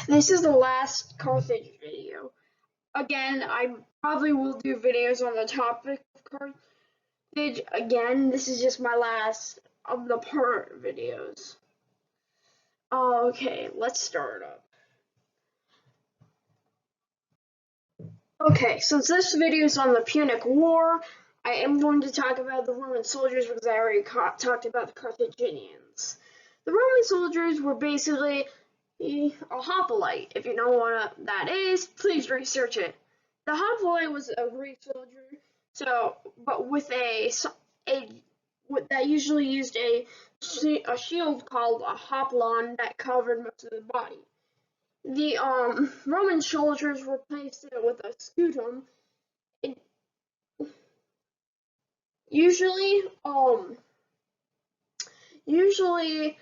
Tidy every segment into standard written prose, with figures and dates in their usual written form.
This is the last Carthage video. Again, I probably will do videos on the topic of Carthage. Again, this is just my last of the part videos. Okay, let's start up. Okay, since this video is on the Punic War, I am going to talk about the Roman soldiers because I already talked about the Carthaginians. The Roman soldiers were basically a hoplite. If you know what that is, please research it. The hoplite was a Greek soldier, but with that usually used a shield called a hoplon that covered most of the body. The Roman soldiers replaced it with a scutum. It, usually, usually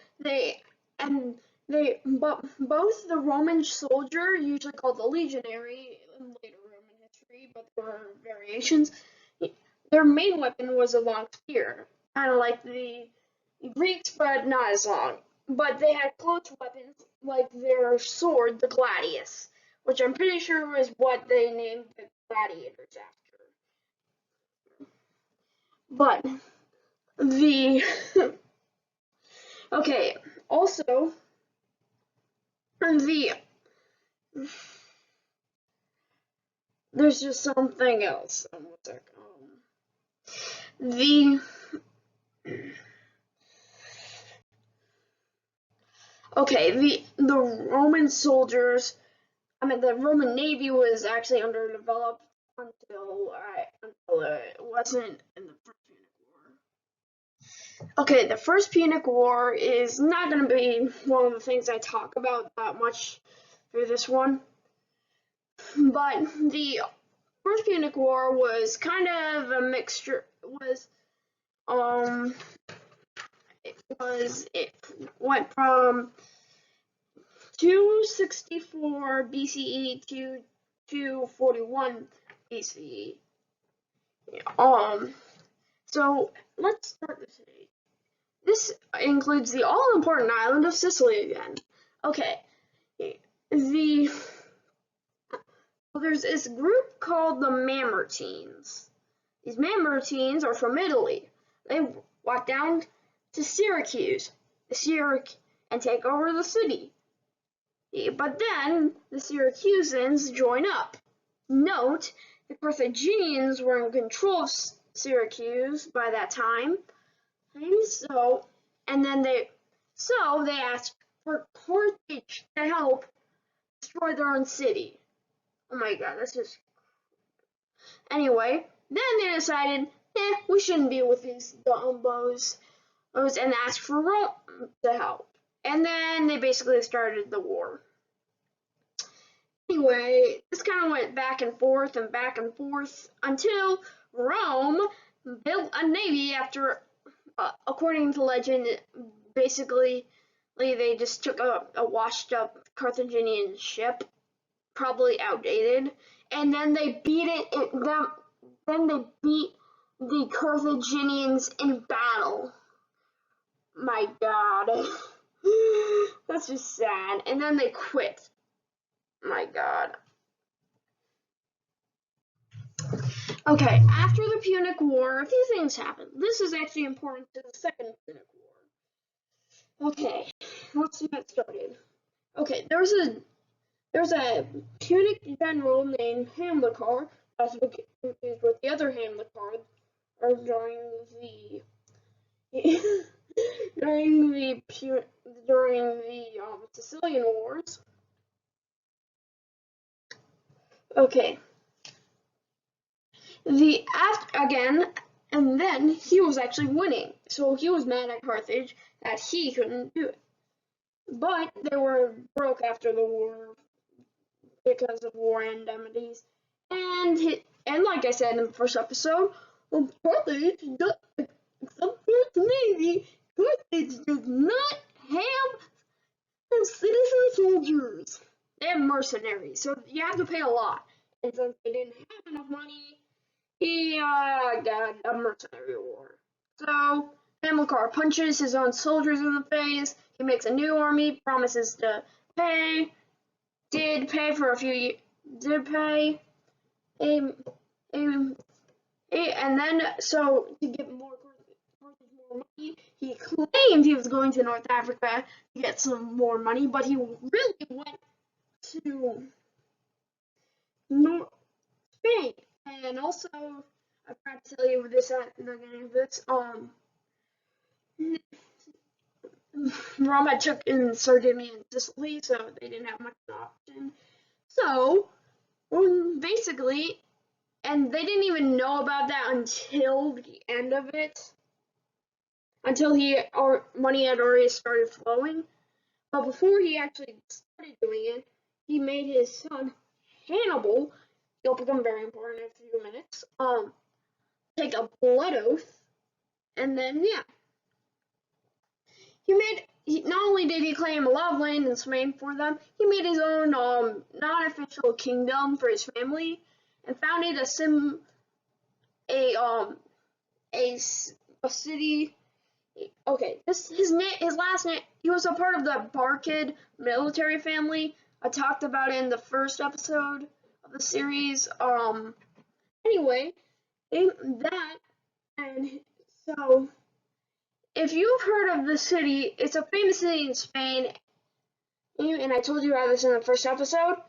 but both the Roman soldier, usually called the legionary in later Roman history, but there were variations. Their main weapon was a long spear, kind of like the Greeks, but not as long. But they had close weapons like their sword, the gladius, which I'm pretty sure is what they named the gladiators after. But the okay, also the there's just something else. One sec. The okay, the Roman soldiers, the Roman Navy was actually underdeveloped until it wasn't in the First Punic War. Okay, the First Punic War is not going to be one of the things I talk about that much for this one, but the First Punic War was kind of a mixture. It went from 264 BCE to 241 BCE. So let's start this today. This includes the all-important island of Sicily again. Okay, there's this group called the Mamertines. These Mamertines are from Italy. They walk down to Syracuse, and take over the city. But then the Syracusans join up. Note, the Carthaginians were in control of Syracuse by that time, so they asked for Carthage to help destroy their own city. Oh my god, that's just anyway. Then they decided, we shouldn't be with these dumbos, and asked for Rome to help. And then they basically started the war. Anyway, this kind of went back and forth until Rome built a navy after, according to legend, basically they just took a washed up Carthaginian ship, probably outdated, and then they beat the Carthaginians in battle. My god. That's just sad. And then they quit. My god. Okay, after the Punic War, a few things happened. This is actually important to the Second Punic War. Okay, let's get started. Okay, there's a Punic general named Hamilcar, as confused with the other Hamilcar, or during the Sicilian Wars. Okay. And then he was actually winning, so he was mad at Carthage that he couldn't do it. But they were broke after the war because of war indemnities, and like I said in the first episode, Carthage, except for its navy, Carthage does not have citizen soldiers. They have mercenaries, so you have to pay a lot. And since they didn't have enough money, he got a mercenary war. So Hamilcar punches his own soldiers in the face. He makes a new army, promises to did pay for a few years, did pay a, a, and then so to get more money, he claimed he was going to North Africa to get some more money, but he really went to North Spain. And also, I forgot to tell you this at the beginning of this. Rome had took in Sardinia and Sicily, so they didn't have much option. So, basically, and they didn't even know about that until the end of it, until money had already started flowing. But before he actually started doing it, he made his son Hannibal, he'll become very important in a few minutes, take a blood oath, and then yeah, not only did he claim a lot of land in Spain for them, he made his own non-official kingdom for his family, and founded a city. Okay, his last name. He was a part of the Barcid military family. I talked about it in the first episode of the series. Anyway, that and so. If you've heard of the city, it's a famous city in Spain, and I told you about this in the first episode.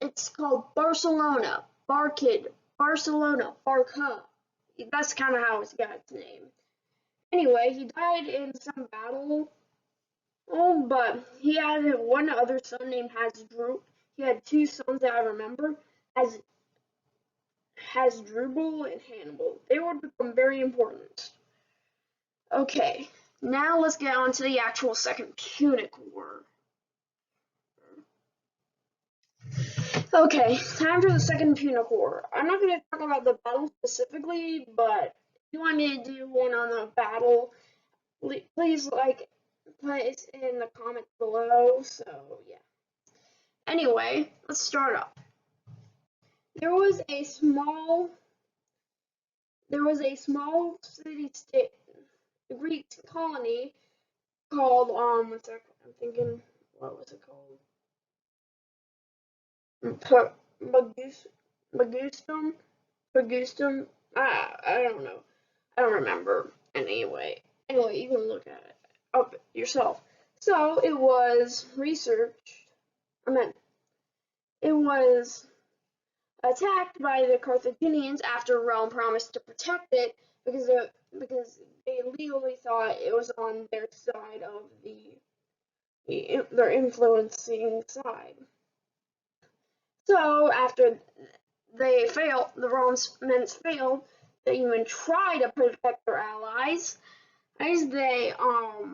It's called Barcelona, Barcid, Barcelona, Barca. That's kind of how it's got its name. Anyway, he died in some battle. But he had one other son named Hasdrubal. He had two sons that I remember, Hasdrubal and Hannibal. They would become very important. Okay, now let's get on to the actual Second Punic War. Okay, time for the Second Punic War. I'm not going to talk about the battle specifically, but if you want me to do one on the battle, please put it in the comments below. So yeah. Anyway, let's start off. There was a small city-state Greek colony called one second, I'm thinking, what was it called? Magustum. I don't know. I don't remember. Anyway, you can look at it up yourself. So it was researched. It was attacked by the Carthaginians after Rome promised to protect it because they legally thought it was on their side of their influencing side. So after they failed, the Romans failed to even try to protect their allies. As they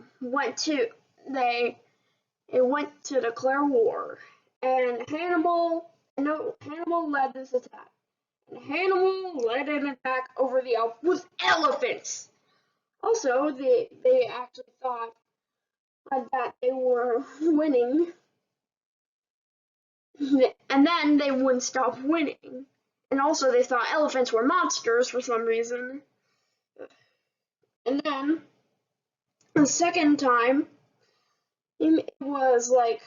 went to declare war, and Hannibal led this attack. And Hannibal led an attack over the Alps with elephants. Also, they actually thought that they were winning, and then they wouldn't stop winning. And also, they thought elephants were monsters for some reason. And then, the second time, it was like,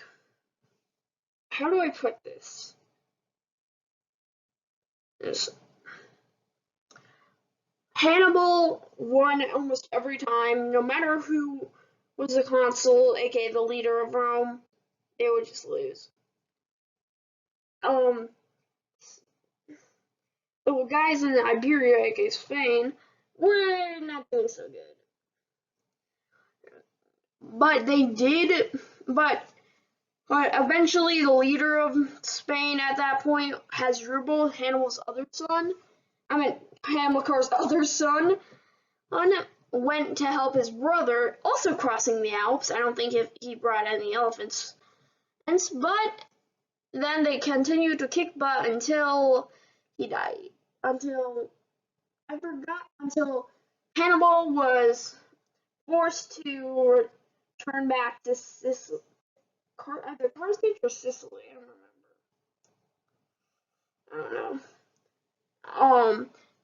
how do I put this? Hannibal won almost every time, no matter who was the consul, aka the leader of Rome, they would just lose. The guys in Iberia, aka Spain, were not doing so good. But they did, but eventually the leader of Spain at that point, Hasdrubal, Hannibal's other son, Hamilcar's other son, went to help his brother, also crossing the Alps. I don't think he brought any elephants, but then they continued to kick butt until he died. Until Hannibal was forced to turn back to either Carthage or Sicily. I don't know.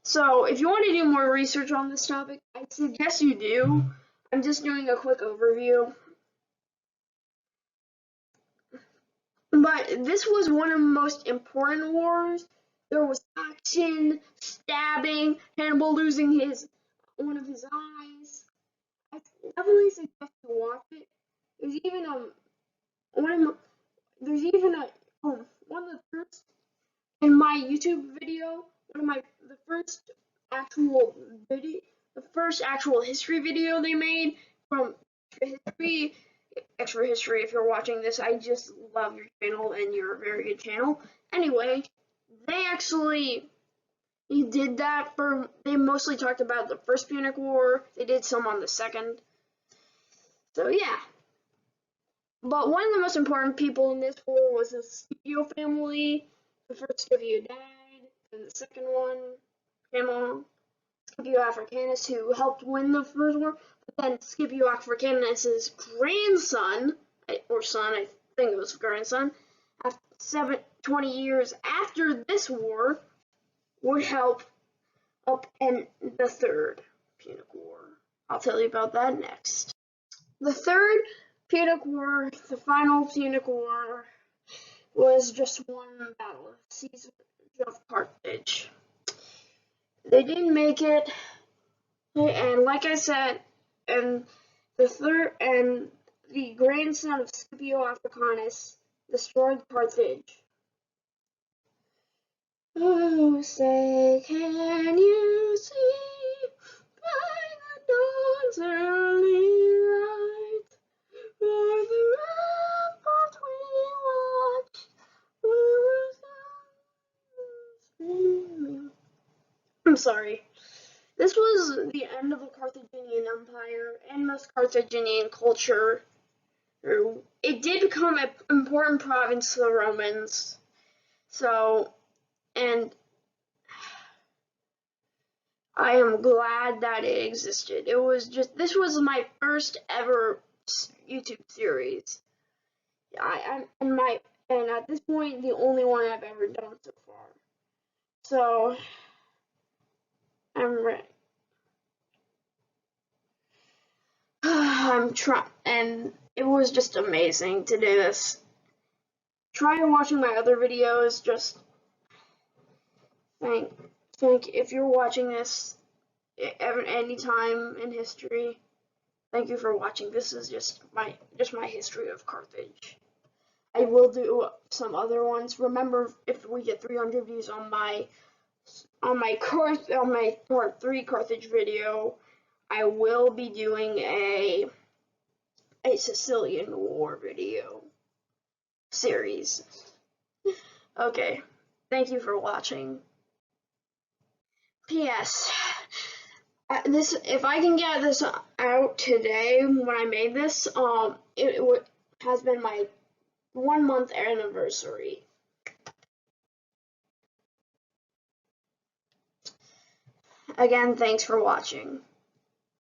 So if you want to do more research on this topic, I suggest you do. I'm just doing a quick overview. But this was one of the most important wars. There was action, stabbing, Hannibal losing one of his eyes. I definitely suggest you watch it. There's even one of there's even one of the first in my YouTube video, the first actual video, the first actual history video they made from history. Extra history, if you're watching this, I just love your channel and you're a very good channel. Anyway, they actually did that for, they mostly talked about the first Punic War, they did some on the second. So yeah. But one of the most important people in this war was the Scipio family. The first Scipio died, and the second one came on, Scipio Africanus, who helped win the first war. But then Scipio Africanus' grandson, or son, I think it was grandson, 20 years after this war, would help up in the third Punic War. I'll tell you about that next. The third Punic War, the final Punic War, was just one battle, siege of Carthage. They didn't make it, and like I said, and the grandson of Scipio Africanus destroyed Carthage. Oh, say, can you see by the dawn's early light, by the ramparts we watched, I'm sorry. This was the end of the Carthaginian Empire and most Carthaginian culture. It did become an important province to the Romans. So, and I am glad that it existed. This was my first ever YouTube series. And at this point, the only one I've ever done so far. So, I'm ready. And it was just amazing to do this. Try watching my other videos. Just think if you're watching this any time in history. Thank you for watching. This is just my history of Carthage. I will do some other ones. Remember, if we get 300 views on my part 3 Carthage video, I will be doing a Sicilian War video series. Okay, thank you for watching. P.S. If I can get this out today when I made this, it has been my 1 month anniversary. Again, thanks for watching.